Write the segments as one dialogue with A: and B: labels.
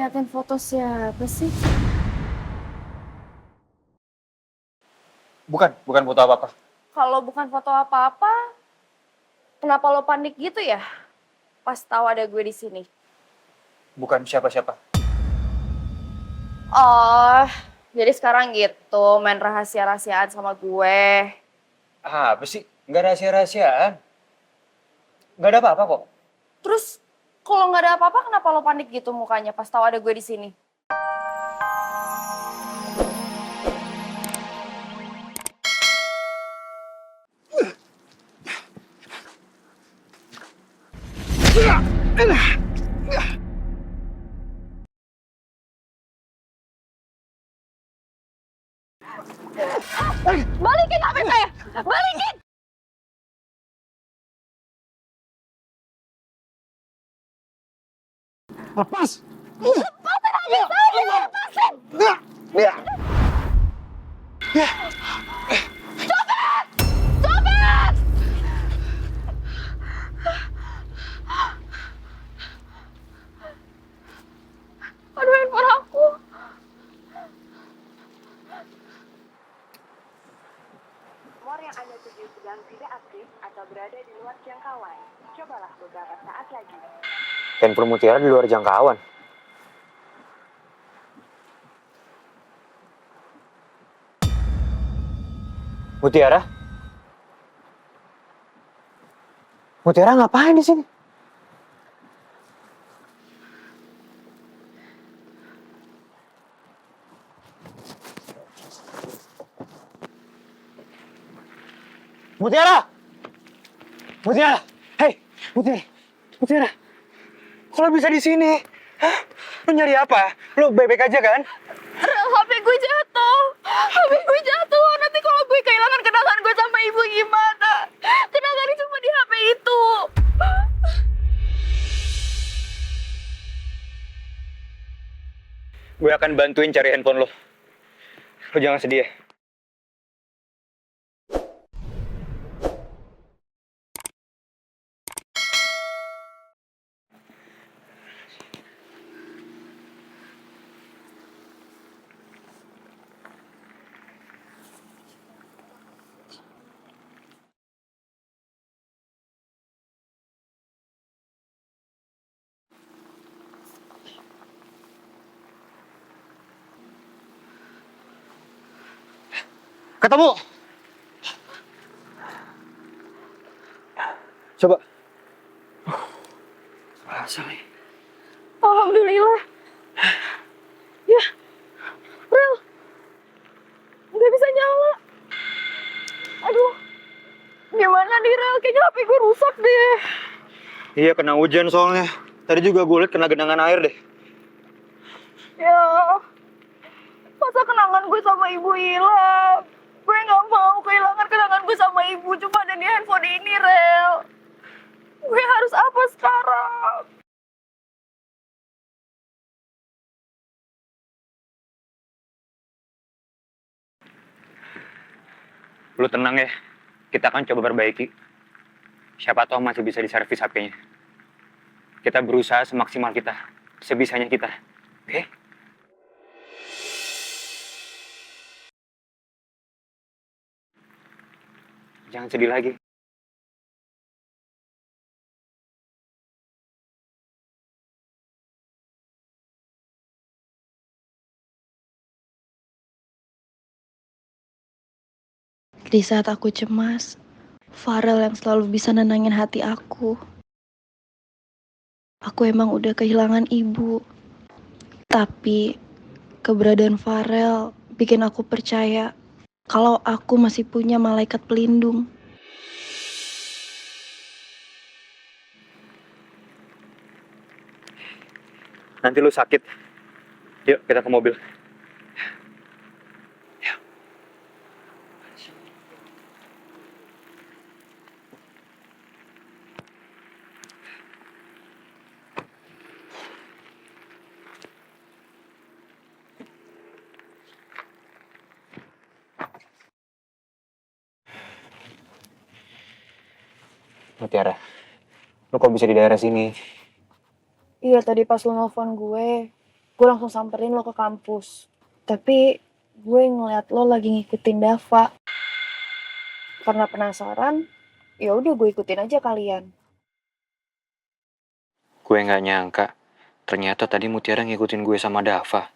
A: ngeliatin foto siapa sih?
B: Bukan foto apa-apa.
A: Kalau bukan foto apa-apa, kenapa lo panik gitu ya? Pas tahu ada gue di sini.
B: Bukan siapa-siapa.
A: Oh, jadi sekarang gitu main rahasia-rahasiaan sama gue.
B: Ah, apa sih? Nggak rahasia-rahasiaan. Nggak ada apa-apa kok.
A: Terus kalau nggak ada apa-apa, kenapa lo panik gitu mukanya pas tahu ada gue di sini? Balikin HP saya! Balikin!
B: Lepas!
A: Lepasin aja saya! Lepasin!
B: Ya.
A: Copet! Aduh, handphone aku.
C: Nomor yang Anda tuju sedang tidak aktif atau berada di luar jangkauan. Cobalah beberapa saat lagi.
B: Handphone Mutiara di luar jangkauan. Mutiara? Mutiara ngapain di sini? Mutiara! Mutiara! Hei, Mutiara! Mutiara! Kok lo bisa di sini? Hah? Lo nyari apa? Lo baik-baik aja kan?
A: Rel, HP gue jatuh. HP gue jatuh. Nanti kalau gue kehilangan kenangan gue sama ibu gimana? Kenangannya cuma di HP itu.
B: Gue akan bantuin cari handphone lo. Lo jangan sedih ya. Ketemu! Coba. Sorry.
A: Alhamdulillah. Ya, Rel. Nggak bisa nyala. Aduh. Gimana nih, Rel? Kayaknya HP gue rusak deh.
B: Iya, kena hujan soalnya. Tadi juga gue liat kena genangan air deh.
A: Ya, masa kenangan gue sama ibu hilang? Gue nggak mau kehilangan kenangan gue sama ibu cuma ada di handphone ini, Rel. Gue harus apa sekarang?
B: Lu tenang ya. Kita akan coba perbaiki. Siapa tahu masih bisa diservis HP-nya. Kita berusaha semaksimal kita. Sebisanya kita. Oke? Jangan sedih lagi.
D: Di saat aku cemas, Farel yang selalu bisa nenangin hati aku. Aku emang udah kehilangan ibu. Tapi keberadaan Farel bikin aku percaya kalau aku masih punya malaikat pelindung.
B: Nanti lu sakit. Yuk, kita ke mobil. Mutiara, lu kok bisa di daerah sini?
A: Iya, tadi pas lo nelfon gue, gue langsung samperin lo ke kampus. Tapi gue ngeliat lo lagi ngikutin Dava. Karena penasaran, ya udah gue ikutin aja kalian.
B: Gue nggak nyangka, ternyata tadi Mutiara ngikutin gue sama Dava.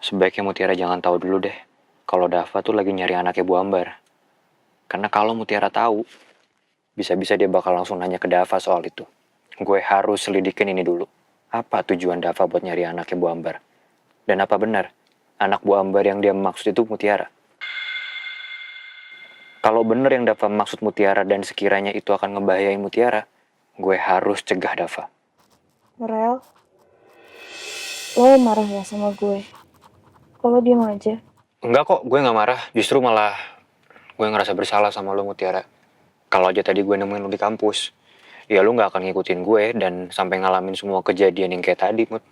B: Sebaiknya Mutiara jangan tahu dulu deh, kalau Dava tuh lagi nyari anaknya Bu Ambar. Karena kalau Mutiara tahu, bisa-bisa dia bakal langsung nanya ke Dava soal itu. Gue harus selidikin ini dulu. Apa tujuan Dava buat nyari anaknya Bu Ambar? Dan apa benar, anak Bu Ambar yang dia maksud itu Mutiara? Kalau bener yang Dava maksud Mutiara dan sekiranya itu akan ngebahayain Mutiara, gue harus cegah Dava.
A: Rel, lo marah ya sama gue? Kalau diem aja.
B: Enggak kok, gue gak marah. Justru malah gue ngerasa bersalah sama lo Mutiara. Kalau aja tadi gue nemuin lo di kampus, ya lo gak akan ngikutin gue dan sampai ngalamin semua kejadian yang kayak tadi, Mut.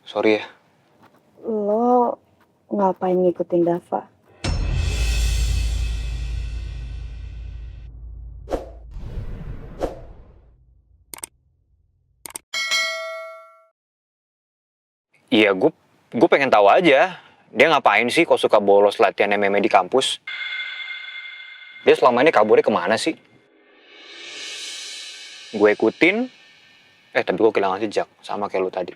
B: Sorry ya.
A: Lo ngapain ngikutin Dava?
B: Iya, gue pengen tahu aja. Dia ngapain sih kok suka bolos latihan MMA di kampus? Dia selama ini kaburnya kemana sih? Gue ikutin, tapi gue kehilangan jejak, sama kayak lu tadi.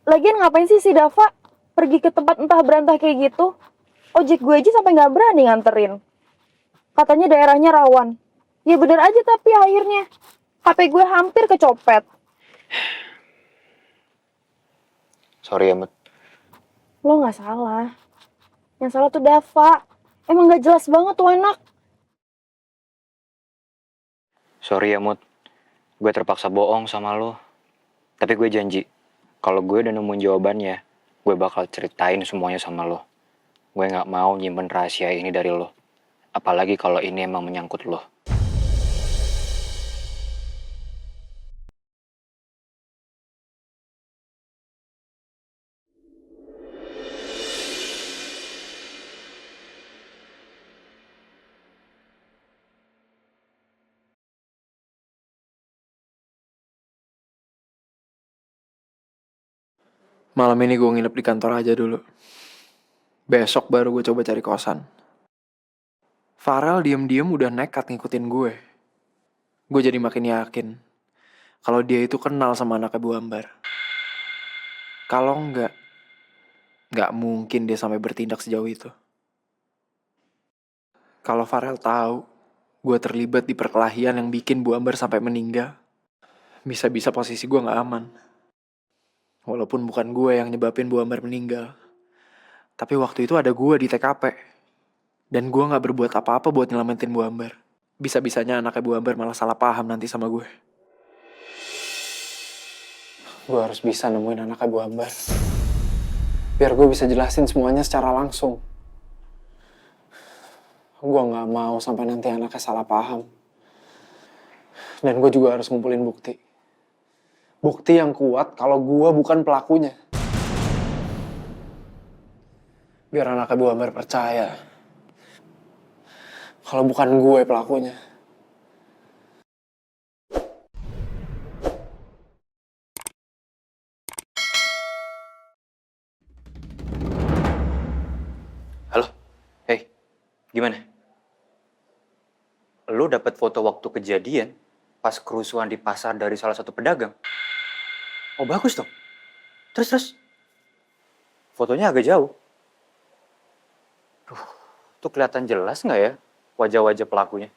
A: Lagian ngapain sih si Dava pergi ke tempat entah berantah kayak gitu? Ojek gue aja sampai nggak berani nganterin. Katanya daerahnya rawan. Ya bener aja tapi akhirnya HP gue hampir kecopet.
B: Sorry ya, Mut.
A: Lo nggak salah. Yang salah tuh Dava. Emang nggak jelas banget tuh anak.
B: Sorry ya, Mut. Gue terpaksa bohong sama lo. Tapi gue janji, kalau gue udah nemuin jawabannya, gue bakal ceritain semuanya sama lo. Gue gak mau nyimpen rahasia ini dari lo. Apalagi kalau ini emang menyangkut lo.
E: Malam ini gue nginep di kantor aja dulu. Besok baru gue coba cari kosan. Farel diem-diem udah nekat ngikutin gue. Gue jadi makin yakin kalau dia itu kenal sama anaknya Bu Ambar. Kalau nggak mungkin dia sampai bertindak sejauh itu. Kalau Farel tahu gue terlibat di perkelahian yang bikin Bu Ambar sampai meninggal, bisa-bisa posisi gue nggak aman. Walaupun bukan gue yang nyebabin Bu Ambar meninggal, tapi waktu itu ada gue di TKP. Dan gue gak berbuat apa-apa buat nyelamatin Bu Ambar. Bisa-bisanya anaknya Bu Ambar malah salah paham nanti sama gue. Gue harus bisa nemuin anaknya Bu Ambar. Biar gue bisa jelasin semuanya secara langsung. Gue gak mau sampai nanti anaknya salah paham. Dan gue juga harus ngumpulin bukti. Bukti yang kuat kalau gue bukan pelakunya. Biar anaknya Bu Ambar percaya kalau bukan gue pelakunya.
B: Halo? Hey, gimana? Lu dapat foto waktu kejadian pas kerusuhan di pasar dari salah satu pedagang? Oh, bagus dong. Terus. Fotonya agak jauh. Tuh kelihatan jelas nggak ya wajah-wajah pelakunya?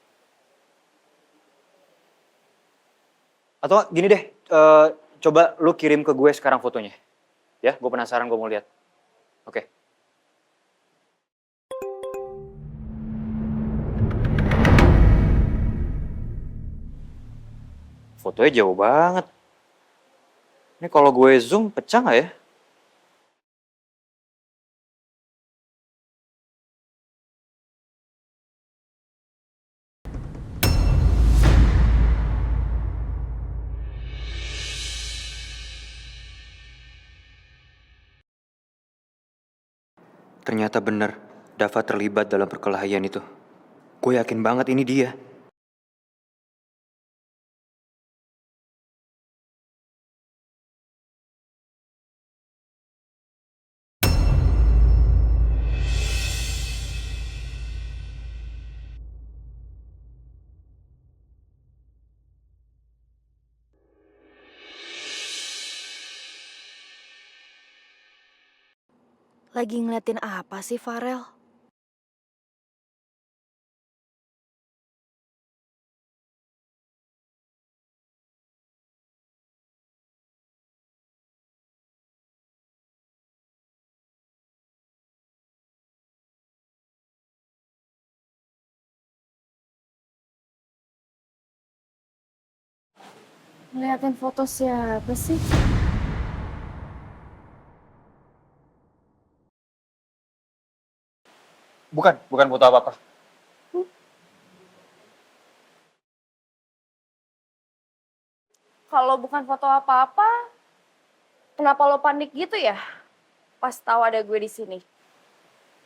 B: Atau gini deh, coba lu kirim ke gue sekarang fotonya. Ya, gue penasaran, gue mau lihat. Oke. Fotonya jauh banget. Ini kalau gue zoom, pecah nggak ya? Ternyata benar, Dava terlibat dalam perkelahian itu. Gue yakin banget ini dia.
A: Lagi ngeliatin apa sih, Farel? Ngeliatin foto siapa sih?
B: Bukan foto apa-apa.
A: Kalau bukan foto apa-apa, kenapa lo panik gitu ya? Pas tahu ada gue di sini.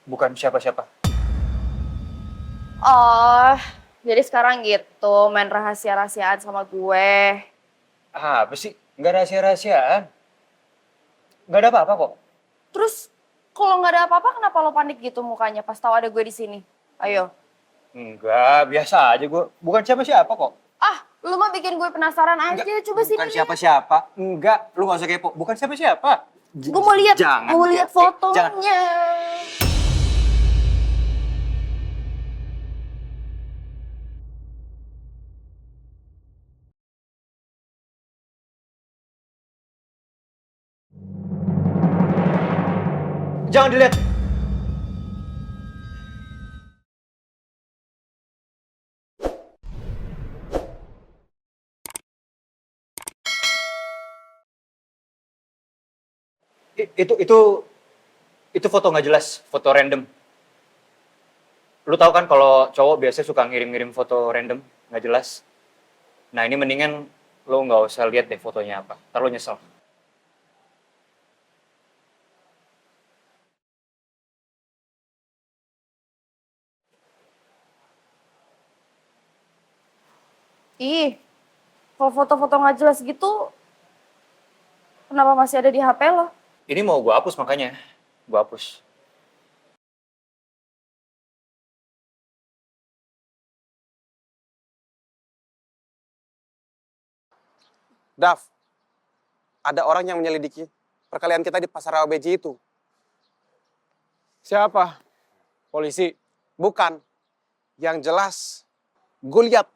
B: Bukan siapa-siapa.
A: Oh, jadi sekarang gitu main rahasia-rahasiaan sama gue.
B: Apa sih? Nggak rahasia-rahasiaan. Nggak ada apa-apa kok.
A: Terus kalau nggak ada apa-apa, kenapa lo panik gitu mukanya pas tahu ada gue di sini? Ayo.
B: Enggak, biasa aja gue. Bukan siapa-siapa kok.
A: Ah, lu mah bikin gue penasaran aja. Coba sini.
B: Bukan siapa-siapa. Enggak, lu gak usah kepo. Bukan siapa-siapa.
A: Gue mau lihat,
B: Jangan,
A: mau lihat fotonya.
B: jangan. Jangan dilihat. Itu foto nggak jelas, foto random. Lu tahu kan kalau cowok biasanya suka ngirim-ngirim foto random, nggak jelas. Nah ini mendingan lu nggak usah lihat deh fotonya apa. Ntar lu nyesel.
A: Ih, kalau foto-foto nggak jelas gitu, kenapa masih ada di HP lo?
B: Ini mau gua hapus makanya. Gua hapus.
F: Dav, ada orang yang menyelidiki perkelahian kita di pasar ABJ itu.
E: Siapa? Polisi.
F: Bukan. Yang jelas, gue lihat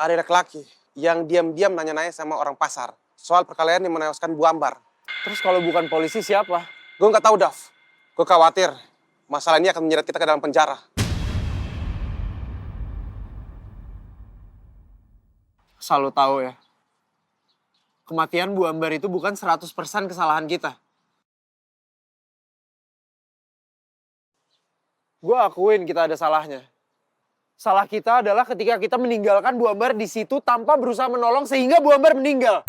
F: ada laki-laki yang diam-diam nanya-nanya sama orang pasar soal perkelahian yang menewaskan Bu Ambar.
E: Terus kalau bukan polisi siapa?
F: Gue nggak tahu, Dav. Gue khawatir masalah ini akan menyeret kita ke dalam penjara.
E: Asal lo tahu ya. Kematian Bu Ambar itu bukan 100% kesalahan kita. Gue akuin kita ada salahnya. Salah kita adalah ketika kita meninggalkan Bu Ambar di situ tanpa berusaha menolong sehingga Bu Ambar meninggal.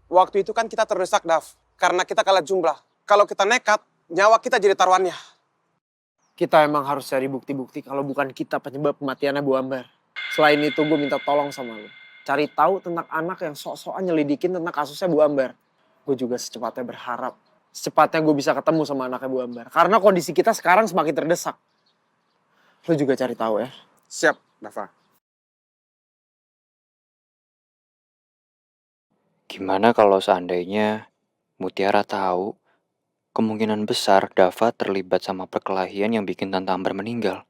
F: Waktu itu kan kita terdesak, Dav, karena kita kalah jumlah. Kalau kita nekat, nyawa kita jadi taruhannya.
E: Kita emang harus cari bukti-bukti kalau bukan kita penyebab kematiannya Bu Ambar. Selain itu gue minta tolong sama lo. Cari tahu tentang anak yang sok-sokan nyelidikin tentang kasusnya Bu Ambar. Gue juga secepatnya berharap. Secepatnya gue bisa ketemu sama anaknya Bu Ambar. Karena kondisi kita sekarang semakin terdesak. Lo juga cari tahu ya.
F: Siap, Dava.
B: Gimana kalau seandainya Mutiara tahu kemungkinan besar Dava terlibat sama perkelahian yang bikin Tante Ambar meninggal.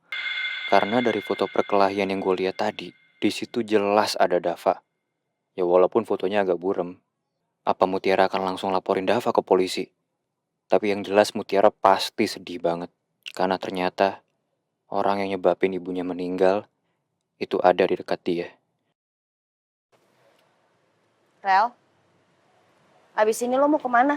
B: Karena dari foto perkelahian yang gue lihat tadi, di situ jelas ada Dava. Ya walaupun fotonya agak buram. Apa Mutiara akan langsung laporin Dava ke polisi? Tapi yang jelas Mutiara pasti sedih banget. Karena ternyata orang yang nyebabin ibunya meninggal itu ada di dekat dia.
A: Rel, abis ini lo mau kemana?